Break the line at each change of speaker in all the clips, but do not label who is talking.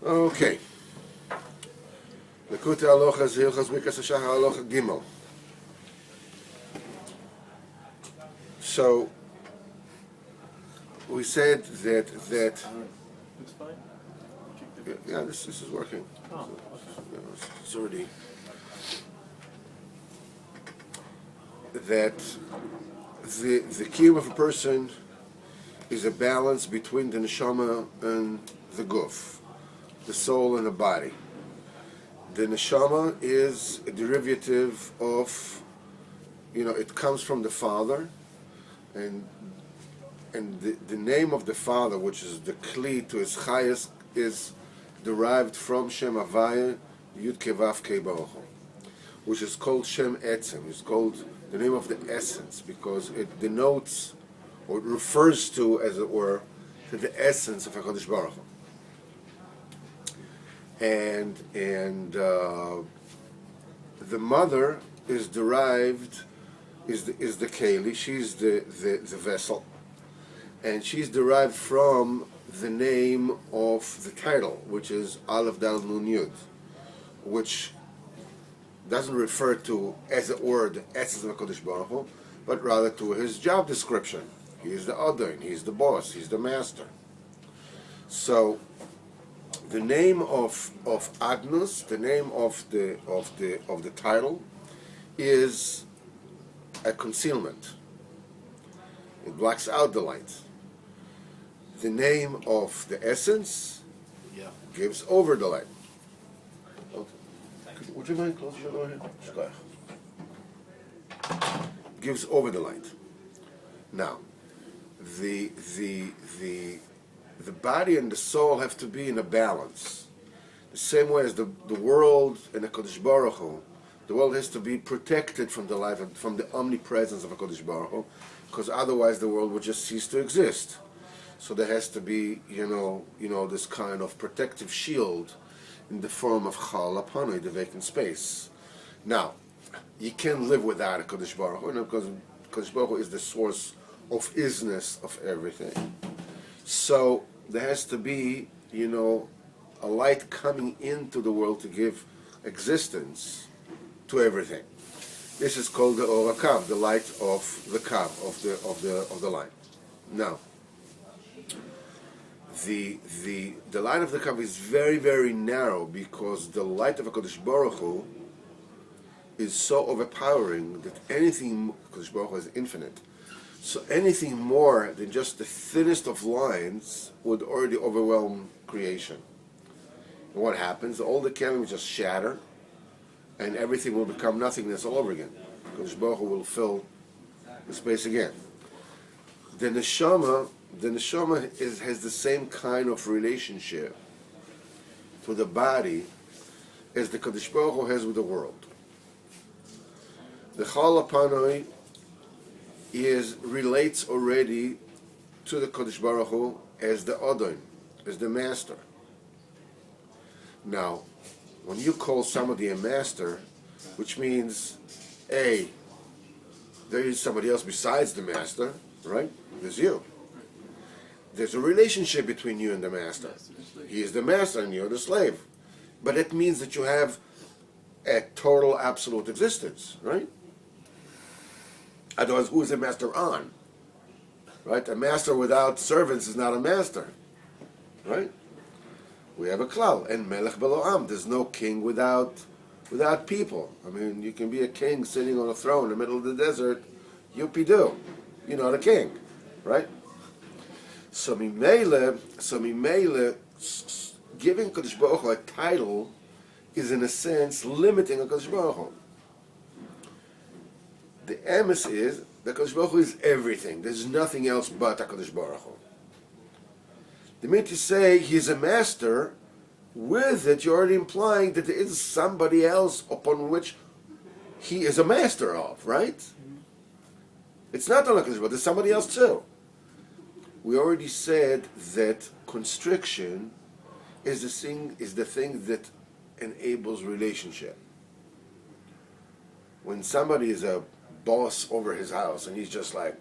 Okay. Likutei Halachos Hilchos Birkas Hashachar Halacha Gimel. So we said that
Looks fine.
yeah, this is working.
Oh,
So,
okay.
it's already that the kiyum of a person is a balance between the neshama and the guf, the soul and the body. The neshama is a derivative of, it comes from the father, and the name of the father, which is the kli to his chayas, is derived from Shem Havaya Yud Kevav Kei Baruch Hu, which is called Shem Etzem. It's called the name of the essence because it denotes or it refers to, as it were, to the essence of HaKadosh Baruch Hu. And the mother is derived, is the keli. She's the vessel, and she's derived from the name of the title, which is Aleph Dal Nun Yud, which doesn't refer to, as it were, the essence of HaKadosh Baruch Hu, but rather to his job description. He is the Adon, he's the boss, he's the master. So the name of Agnus, the name of the title, is a concealment. It blocks out the light. The name of the essence gives over the light. Would you mind closing the door here? Gives over the light. Now, the body and the soul have to be in a balance. The same way as the world and the Kodesh Baruch Hu, the world has to be protected from the life, from the omnipresence of a Kodesh Baruch Hu, because otherwise the world would just cease to exist. So there has to be, this kind of protective shield in the form of Chal Apanoi, the vacant space. Now, you can't live without a Kodesh Baruch Hu, because Kodesh Baruch Hu is the source of isness of everything. So there has to be, a light coming into the world to give existence to everything. This is called the Or HaKav, the light of the Kav, of the light. Now, the light of the Kav is very, very narrow because the light of HaKadosh Baruch Hu is so overpowering that anything, HaKadosh Baruch Hu is infinite, so anything more than just the thinnest of lines would already overwhelm creation. And what happens? All the kelim will just shatter, and everything will become nothingness all over again. HaKadosh Baruch Hu will fill the space again. The neshama has the same kind of relationship to the body as the Kadosh Baruch Hu has with the world. The Chal Apanoi relates already to the Kadosh Baruch Hu as the Adon, as the master. Now, when you call somebody a master, which means, there is somebody else besides the master, right? There's you. There's a relationship between you and the master. He is the master and you're the slave. But it means that you have a total absolute existence, right? Otherwise, who is a master on? Right? A master without servants is not a master. Right? We have a klal, and melech belo am. There's no king without people. I mean, you can be a king sitting on a throne in the middle of the desert, yuppie-doo. You're not a king, right? So mimele, giving Kadosh Baruch Hu a title is in a sense limiting a Kadosh Baruch Hu. The emes is that Kadosh Baruch Hu is everything. There's nothing else but HaKadosh Baruch Hu. The minute you say he's a master, with it you're already implying that there is somebody else upon which he is a master of, right? It's not only HaKadosh Baruch Hu, there's somebody else too. We already said that constriction is the thing that enables relationship. When somebody is a boss over his house and he's just like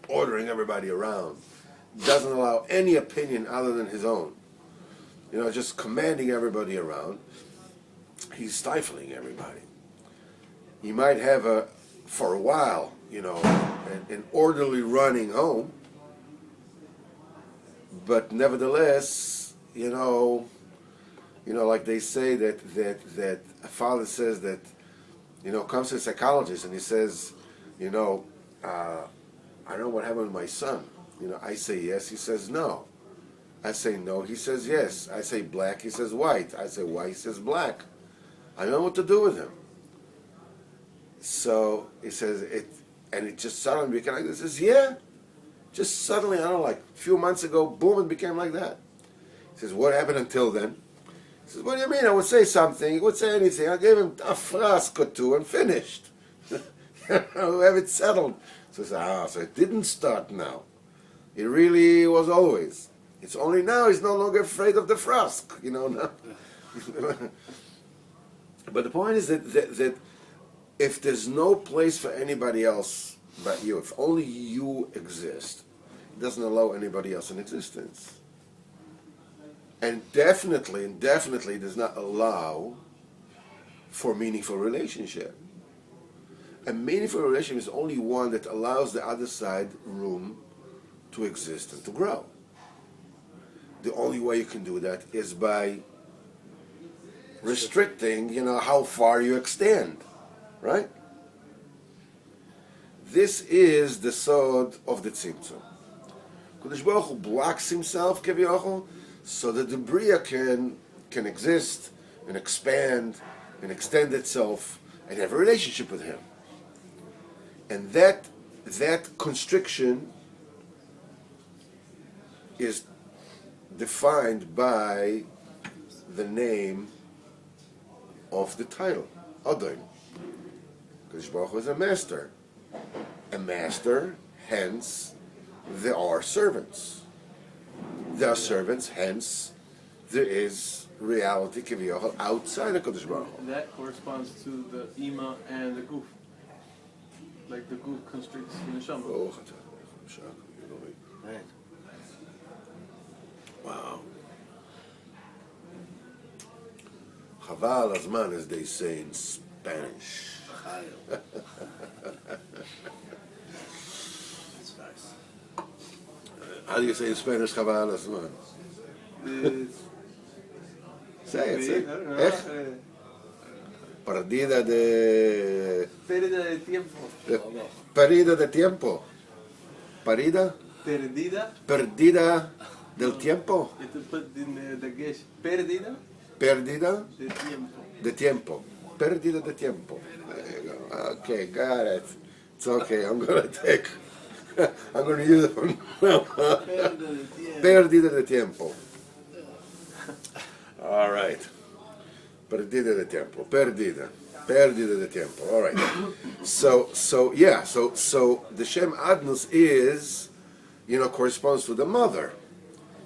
ordering everybody around, doesn't allow any opinion other than his own, just commanding everybody around. He's stifling everybody. He might have for a while, an orderly running home, but nevertheless, like they say that a father says that, comes to a psychologist and he says, I don't know what happened to my son. I say yes, he says no. I say no, he says yes. I say black, he says white. I say white, he says black. I don't know what to do with him. So he says and it just suddenly became like this. He says, yeah, just suddenly, I don't know, like a few months ago, boom, it became like that. He says, what happened until then? He says, what do you mean? I would say something, he would say anything. I gave him a frask or two and finished. We have it settled. So so it didn't start now. It really was always. It's only now he's no longer afraid of the frask, now. But the point is that if there's no place for anybody else but you, if only you exist, it doesn't allow anybody else in existence. And definitely does not allow for meaningful relationship. A meaningful relationship is only one that allows the other side room to exist and to grow. The only way you can do that is by restricting, how far you extend, right? This is the sod of the tzimtzum. Kadosh Baruch Hu blocks himself, keviyachol, so that the bria can exist and expand and extend itself and have a relationship with him. And that constriction is defined by the name of the title, Adon. Kadosh Baruch Hu is a master. A master, hence, there are servants. There are servants, hence, there is reality, kiviyachol, outside of Kadosh Baruch Hu.
And that corresponds to the ima and the goof. Like the goof constricts the neshama.
Right.
Wow. Chaval hazman, as they say in Spanish.
That's nice.
How do you say in Spanish, chaval hazman? Say it, say it. Perdida de...
Pérdida de tiempo.
Perdida de tiempo. Perdida?
Perdida.
Perdida del tiempo.
You have to put in the gesh. Pérdida
Perdida
de tiempo.
de tiempo. Perdida de tiempo. There you go. Okay, got it. It's okay. I'm going to use it from now on. Perdida de tiempo. All right. Perdida de tiempo. Perdida de tiempo. All right. So the Shem Adnus is, corresponds to the mother.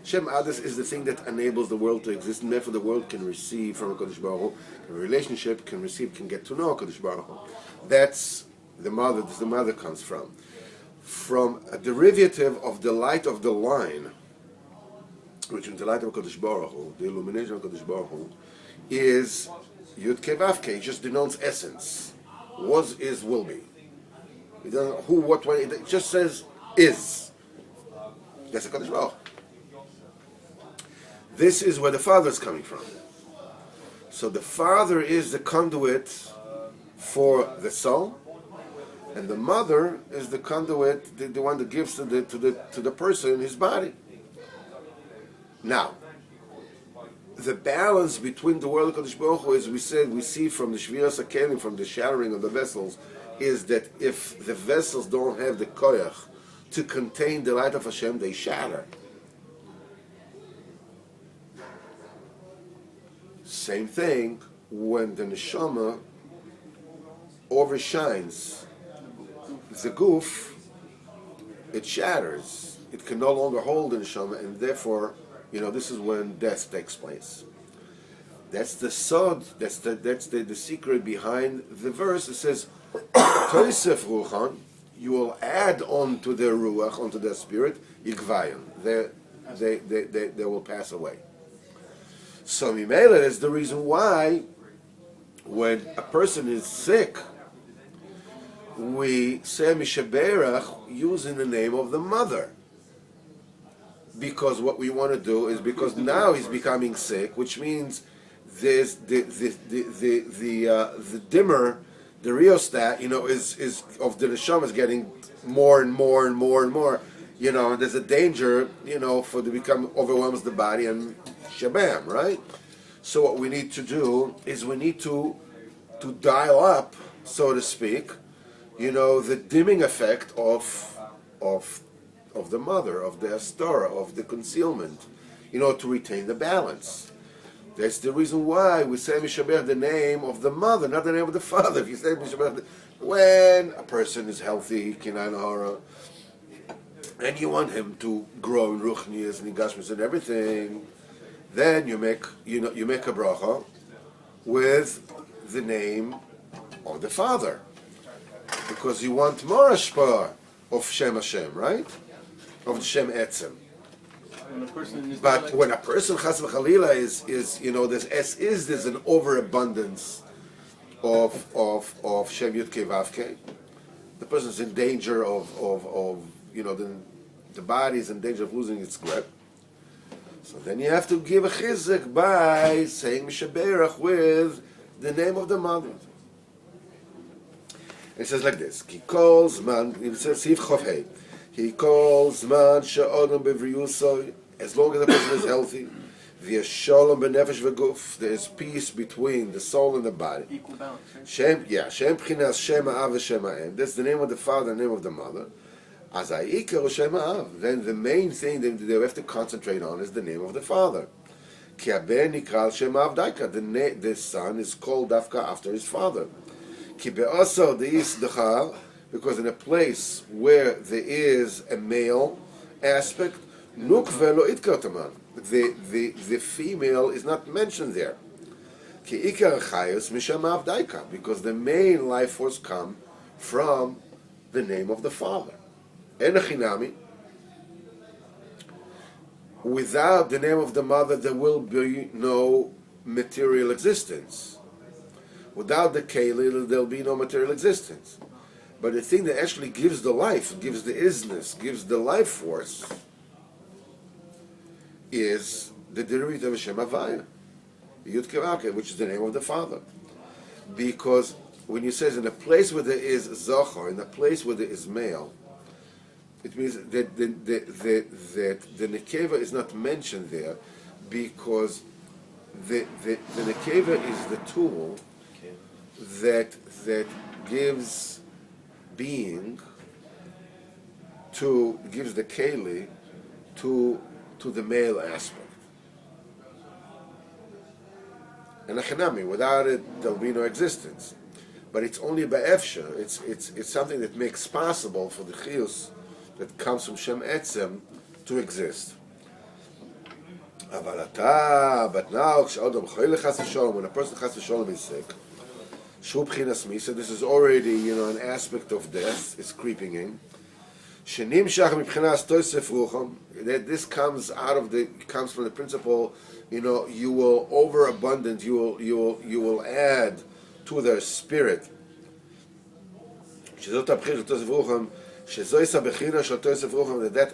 Shem Adnus is the thing that enables the world to exist, and therefore the world can receive from HaKadosh Baruch Hu, a relationship can get to know HaKadosh Baruch Hu. That's the mother. The mother comes from a derivative of the light of the line, which in the light of HaKadosh Baruch Hu, the illumination of HaKadosh Baruch Hu, is Yud Kei Vav Kei. It just denotes essence. Was, is, will be. It doesn't who, what, when. It just says is. That's HaKadosh Baruch Hu. This is where the Father is coming from. So the Father is the conduit for the soul, and the Mother is the conduit, the one that gives to the person his body. Now, the balance between the world of Kadosh Baruch Hu, as we said, we see from the Shviras HaKelim, from the shattering of the vessels, is that if the vessels don't have the koyach to contain the light of Hashem, they shatter. Same thing when the neshama overshines the goof, it shatters. It can no longer hold the neshama, and therefore, this is when death takes place. That's the sod. That's the secret behind the verse. It says, "Toisef ruchan," you will add on to their ruach, onto their spirit, yigvayon. They will pass away. So Mimela is the reason why when a person is sick, we say Mishaberach using the name of the mother. Because what we want to do is, because now he's becoming sick, which means there's the dimmer, the rheostat, is of the neshama is getting more and more and more and more. And there's a danger, for to become overwhelms the body and shabam, right? So what we need to do is we need to dial up, so to speak, the dimming effect of the mother, of the astara, of the concealment, to retain the balance. That's the reason why we say Mishabech the name of the mother, not the name of the father. If you say Mishabech, when a person is healthy, Kinanahara, and you want him to grow in Ruchnias and in Gashmis and everything, then you make a bracha with the name of the father, because you want more ashpa of Shem Hashem, right? Of the Shem Etzem. But when a person Chas v'Chalila is there's an overabundance of Shem Yud Kei Vav Kei. The person is in danger of the body is in danger of losing its grip. So then you have to give a chizuk by saying Mishaberach with the name of the mother. It says like this: He calls man. It says Sif Chavhei. He calls man she'odom b'vriyuso, as long as the person is healthy. V'yasholom b'nefesh v'guf. There is peace between the soul and the body.
Equal balance, right?
Shem Pchinas Shem Ha'av v'Shem Ha'em. That's the name of the father and the name of the mother. As Ha'ikar Shem Ha'av. Then the main thing that they have to concentrate on is the name of the father. Ki haben nikral Shem Ha'av Daika. The son is called Dafka after his father. Ki be'oso de'is dechar. Because in a place where there is a male aspect, nukve lo itkartaman, the female is not mentioned there. Ki ikar chayos misham avdaika, because the main life force come from the name of the father. Enachinami. Without the name of the mother, there will be no material existence. Without the keli, there will be no material existence. But the thing that actually gives the life, gives the isness, gives the life force, is the derivative of Shem Havaya, Yud Kei Vav Kei, which is the name of the father. Because when you say in a place where there is Zohar, in a place where there is male, it means that the Nekeva is not mentioned there, because the Nekeva is the tool that gives being gives the keli to the male aspect. And achanami, without it there'll be no existence. But it's only by efsha. It's something that makes possible for the chiyus that comes from Shem Etzem to exist. But now, when a person chas v'sholom is sick, so this is already, an aspect of death is creeping in. That this comes from the principle, you will overabundant, you will add to their spirit. That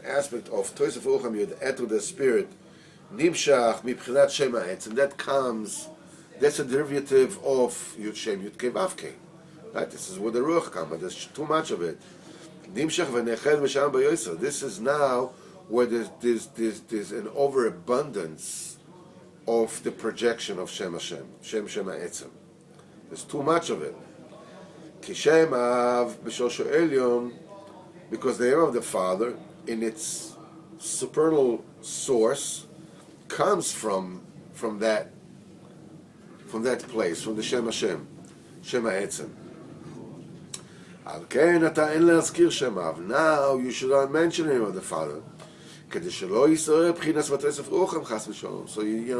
aspect of Tosef Rucham you add to the spirit, nimshach mibchinat Shem Ha'etz, and that comes. That's a derivative of Yud Shem Yud Kei Vav Kei. Right? This is where the Ruach comes, but there's too much of it. This is now where there's an overabundance of the projection of Shem Hashem, Shem Ha'etzem. There's too much of it. Ki Shem Av B'Shosho Elyon, because the name of the Father, in its supernal source, comes from that place, from the Shem Hashem, Shem Ha'etzem. Now you should not mention the name of the Father. So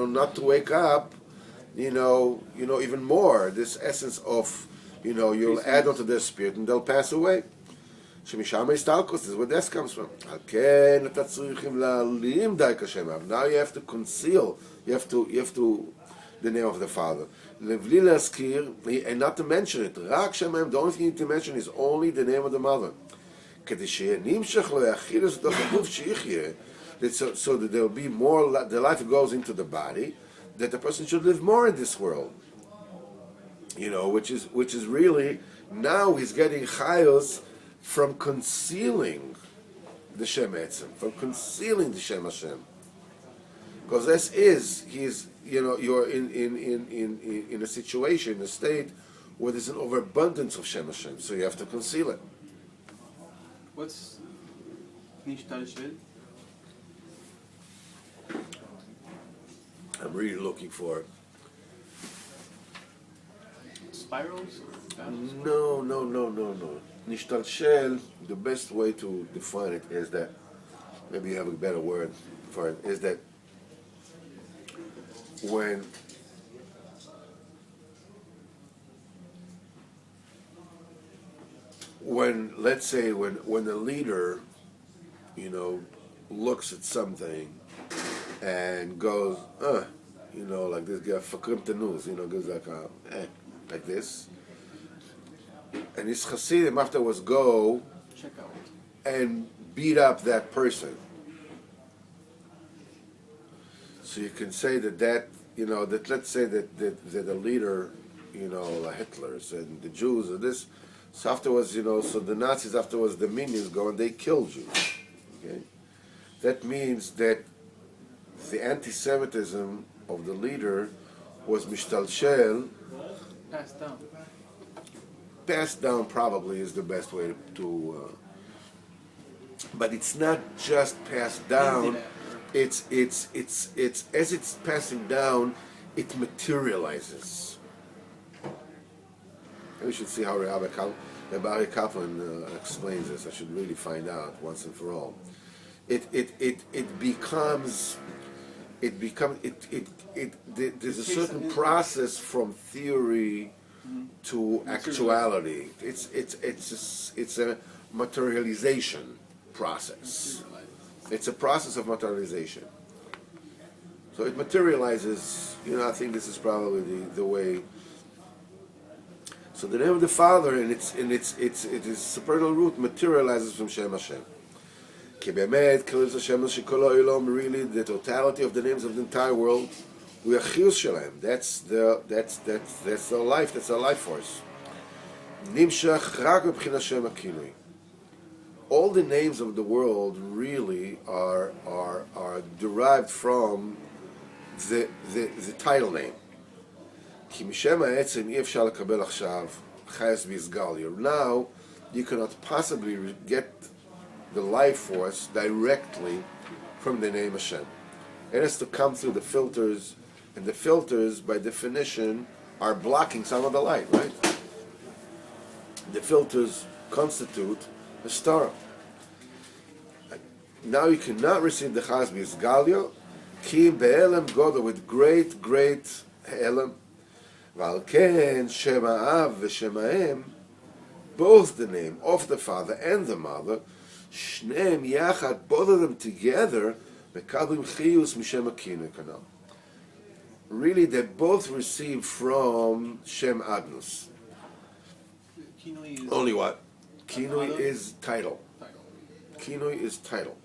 not to wake up, even more this essence of, you'll add onto their spirit and they'll pass away. שמשם ההסתלקות, this is where this comes from. על כן, אתה צריכים להעלים דייקה שם אב. Now you have to conceal, you have to, the name of the father. לבלי להזכיר, and not to mention it, רק שם אב, the only thing you need to mention is only the name of the mother. כדי שנמשך לו יחיד את הגוף שיחיה, so that there will be more, the life goes into the body, that the person should live more in this world. You know, which is really, now he's getting chayos from concealing the Shem Etzem, from concealing the Shem Hashem. Because this is, you're in a situation, in a state where there's an overabundance of Shem Hashem, so you have to conceal it.
What's Nishtalshel?
I'm really looking for
Spirals?
No. Nishtalshel, the best way to define it is that, maybe you have a better word for it, is that when let's say when the leader, looks at something and goes, like this guy, fakrim news, goes like this. And his chassidim afterwards go
Check out.
and beat up that person. So you can say that let's say that the leader, like Hitler's and the Jews or this, so afterwards, so the Nazis afterwards, the minions go and they kill Jews. Okay? That means that the anti-Semitism of the leader was mishtalshel. Passed down probably is the best way to but it's not just passed down. It's as it's passing down, it materializes. We should see how Rabbi Kaplan explains this. I should really find out once and for all. There's a certain process from theory to actuality. It's a materialization process. It's a process of materialization. So it materializes. I think this is probably the way. So the name of the Father and its supernal root materializes from Shem Hashem. Ki be'emet K'liv Hashem shekol ha'olam, really the totality of the names of the entire world. We are chiyus shalem. That's the life. That's our life force. Nimshach rak b'bchinas Shem hakinui. All the names of the world really are derived from the title name. Ki mishem ha'etzem אי אפשר לקבל עכשיו chayes v'izgalio. Now you cannot possibly get the life force directly from the name Hashem. It has to come through the filters, and the filters, by definition, are blocking some of the light, right? The filters constitute a star. Now you cannot receive the chayes v'izgalio ki be'elam godo, with great elam. V'al ken Shem ha'av v'Shem ha'em, both the name of the father and the mother, shneim yachad, both of them together, mekablim chiyus mishem hakinui kanal. Really, they both receive from Shem Adnus.
Kinui is
Only what? Kinui is title. Kinui is title.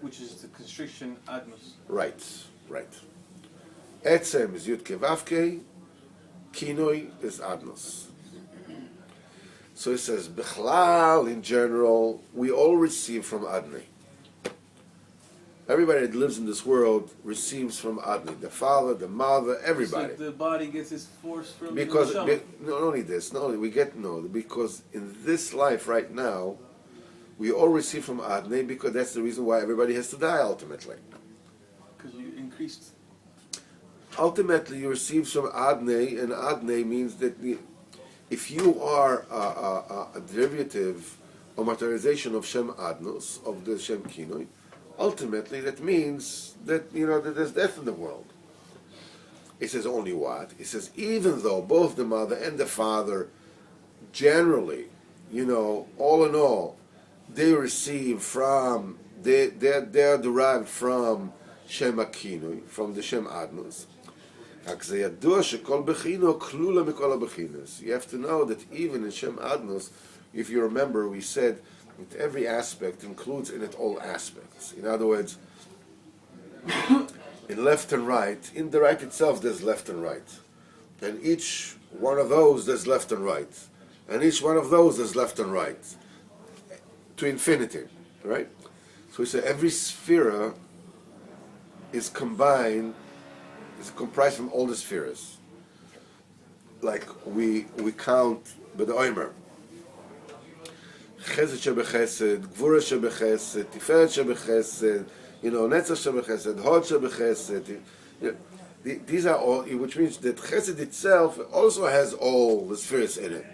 which is the constriction admus.
Right. Etzem is Yud Kevavke, Kinoi is Adnos. So it says, Bechlal, in general, we all receive from Adnei. Everybody that lives in this world receives from Adnei. The father, the mother, everybody.
So the body gets its force from
Because,
the
not only this, because in this life right now, we all receive from Adnei, because that's the reason why everybody has to die ultimately.
Because you increased.
Ultimately, you receive from Adnei, and Adnei means that if you are a derivative or materialization of Shem Adnos, of the Shem Kinoi, ultimately that means that that there's death in the world. It says only what? It says even though both the mother and the father generally, all in all, they receive from, they're derived from Shem Akinui, from the Shem Adnus. You have to know that even in Shem Adnus, if you remember, we said that every aspect includes in it all aspects. In other words, in left and right, in the right itself there's left and right. And each one of those there's left and right. And each one of those there's left and right. To infinity, right? So we say every sphere is comprised from all the spheres. Like we count by the Omer. Chesed shebechesed, Gvura shebechesed, Tiferet shebechesed, Netzach shebechesed, Hod shebechesed. These are all, which means that Chesed itself also has all the spheres in it.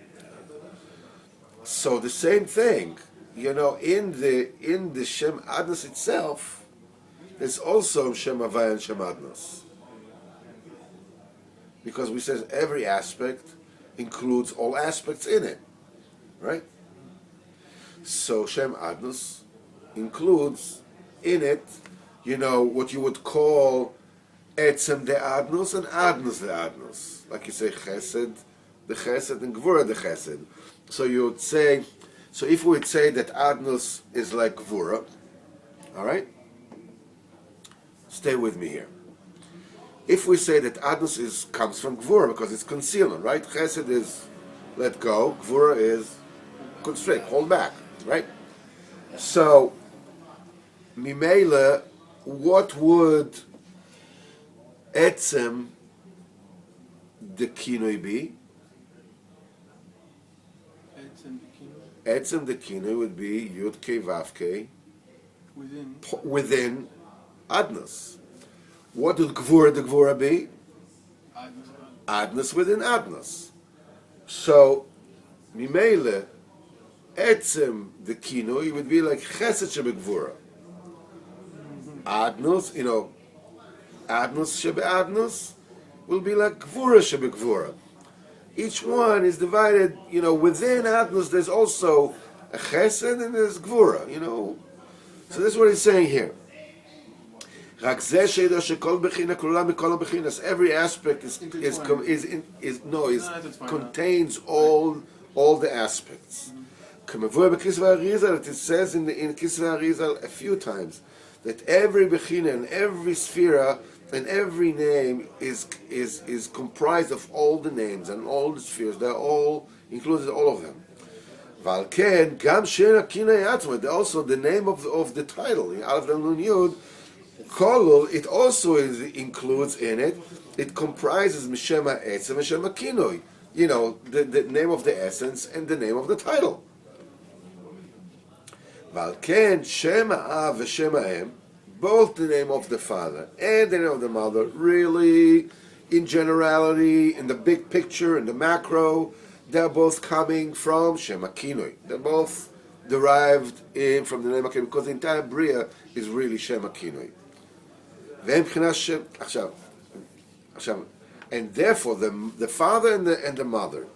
So the same thing, in the Shem Adnos itself, there's also Shem Havaya and Shem Adnos. Because we says every aspect includes all aspects in it, right? So Shem Adnos includes in it, what you would call Etzem de Adnos and Adnos de Adnos. Like you say Chesed, the Chesed, and Gvura the Chesed. So you would say, so if we would say that Adnos is like Gvura, all right? Stay with me here. If we say that Adnos comes from Gvura because it's concealment, right? Chesed is let go, Gvura is constrict, hold back, right? So, Mimele, what would Etzem the Kinoi be? Etzem the Kinoi would be Yud Kei Vav Kei within Adnos. What would Gvura the Gvura be? Adnos within Adnos. So, Mimele, Etzem the Kinoi would be like Chesed Shebegvura. Adnos, Adnos Shebe-Adnos will be like Gvura Shebe-Gvura. Each one is divided, within Adnos there's also a Chesed and there's Gvura, So this is what he's saying here. Every aspect contains all the aspects. It says in Kisvei Arizal a few times that every bechina and every sphera and every name is comprised of all the names and all the spheres. They're all included, all of them. Valken gam shena kinei atzma. Also the name of the title, Aleph Nun Yud Kolul. It also includes in it. It comprises Mishema Etzem, Mishema Kinoi. The name of the essence and the name of the title. Valken Shema Av v'Shema Em, both the name of the father and the name of the mother, really, in generality, in the big picture, in the macro, they're both coming from Shema Kinoi. They're both derived from the name of Kinoi, because the entire Bria is really Shema Kinoi. And therefore, the father and the mother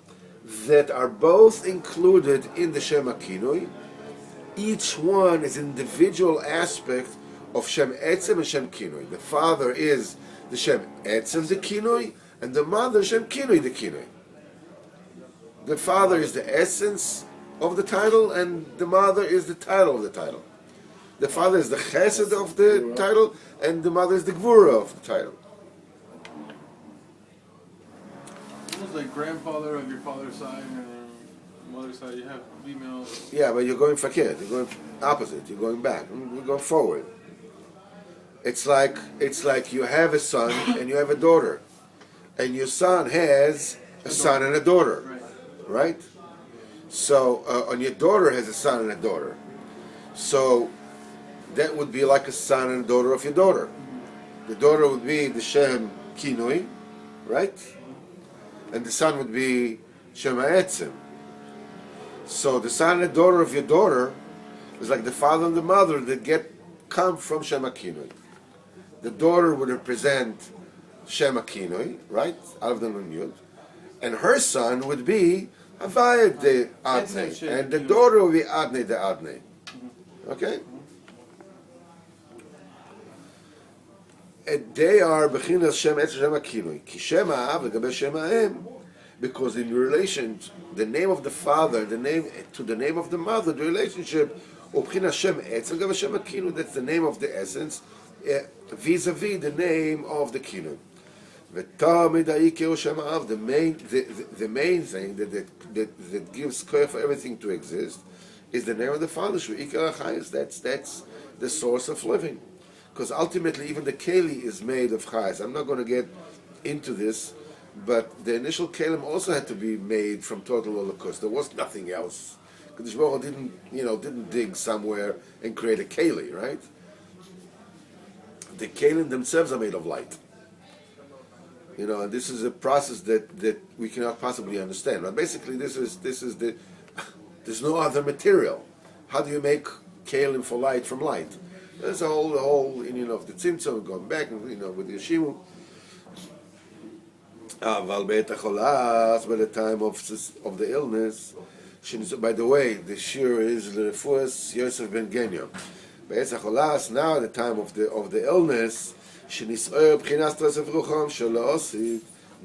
that are both included in the Shema Kinoi, each one is an individual aspect of Shem Etzem and Shem Kinoi. The father is the Shem Etzem, the Kinoi, and the mother Shem Kinoi, the Kinoi. The father is the essence of the title, and the mother is the title of the title. The father is the Chesed of the title, and the mother is the Gvura of the title.
Almost like grandfather of your father's side and mother's side, you have female.
Yeah, but you're going fakir. You're going opposite. You're going back. We're going forward. It's like you have a son and you have a daughter, and your son has a son and a daughter, right? So, and your daughter has a son and a daughter. So that would be like a son and a daughter of your daughter. The daughter would be the Shem Kinoi, right? And the son would be Shem Etzem. So the son and the daughter of your daughter is like the father and the mother that come from Shem Kinoi. The daughter would represent Shem Kinoi, right? Out of the Nun Yud. And her son would be Havaya de Adnei, and the daughter will be Adnei de Adnei. Okay? And they are Bechinas Shem Etz Shem HaKinui. Ki Shem HaAv legabe Shem HaEm. Because in relation, the name of the father, the name to the name of the mother, the relationship, Bechinas Shem Etz legabe Shem HaKinui, that's the name of the essence, vis-a-vis the name of the Kinui. The main thing that gives koyach for everything to exist is the name of the Father. That's the source of living, because ultimately even the keli is made of chayes. I'm not going to get into this, but the initial kelim also had to be made from total holocaust. There was nothing else. Because Baruch Hu didn't dig somewhere and create a keli, right? The kelim themselves are made of light. And this is a process that we cannot possibly understand. But basically, this is there's no other material. How do you make kalim for light from light? There's the whole of the tzimtzum going back, with the yeshimu. By the time of the illness, by the way, the shir is the refuas Yosef ben Genyo. Now, at the time of the illness.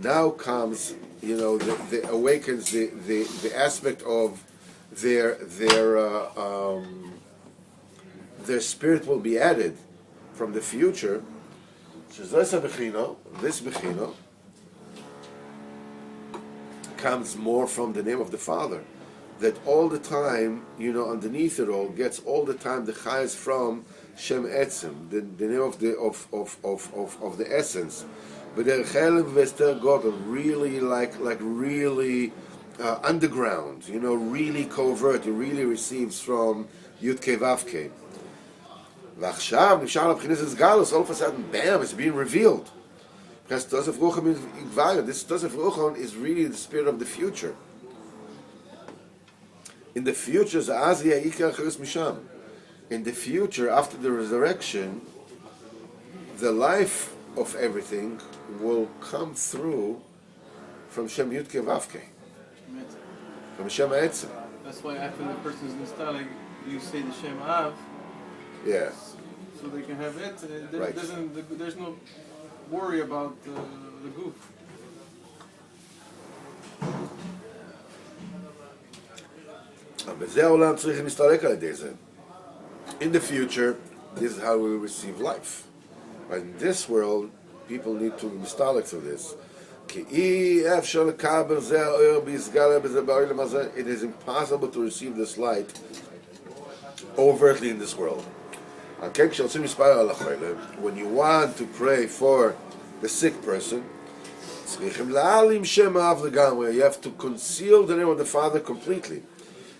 Now comes, the awakens the aspect of their spirit will be added from the future. This bechino comes more from the name of the Father, that all the time, underneath it all, gets all the time the chayes from Shem Etzem, the name of the essence, but the chelim v'ester gogel, really really underground, really covert. It really receives from Yud-Kei Vav-Kei. V'achshav nifshar l'bchinas galus. All of a sudden, bam! It's being revealed. Because Tosef Ruchon is this Tosef Ruchon is really the spirit of the future. In the future, Za'azia Yikar Chirus Misham. In the future, after the resurrection, the life of everything will come through from Shem Yud-Kei Vav-Kei, from Shem HaEtzem.
That's why after the person's installed, you say the Shem Av.
Yeah.
So they can have it.
Right.
There's no worry about the goof.
In the future, this is how we receive life. But in this world, people need to be mistalik through this. It is impossible to receive this light overtly in this world. When you want to pray for the sick person, you have to conceal the name of the Father completely.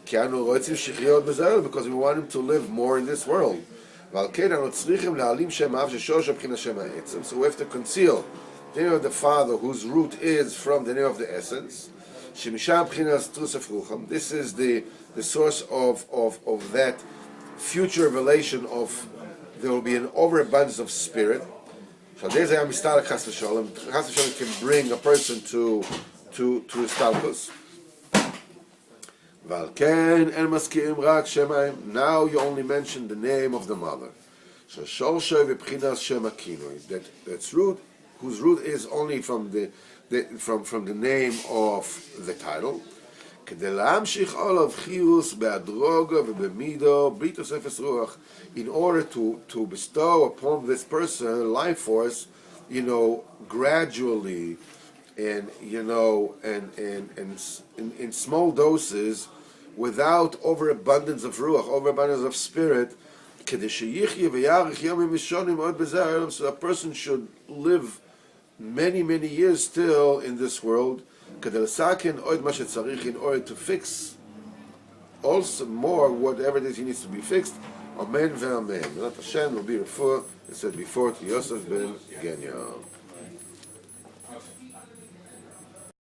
Because we want him to live more in this world. So we have to conceal the name of the Father, whose root is from the name of the essence. This is the source of that future revelation of there will be an overabundance of spirit. Chas v'sholom can bring a person to Stalkus. Now you only mention the name of the mother. That's root, whose root is only from the name of the title. In order to bestow upon this person life force, gradually, and in small doses, without overabundance of ruach, overabundance of spirit, so a person should live many, many years still in this world, in order to fix also more whatever it is he needs to be fixed. Amen ve'amen. Hashem will be referred, as said before, to Yosef ben Genya.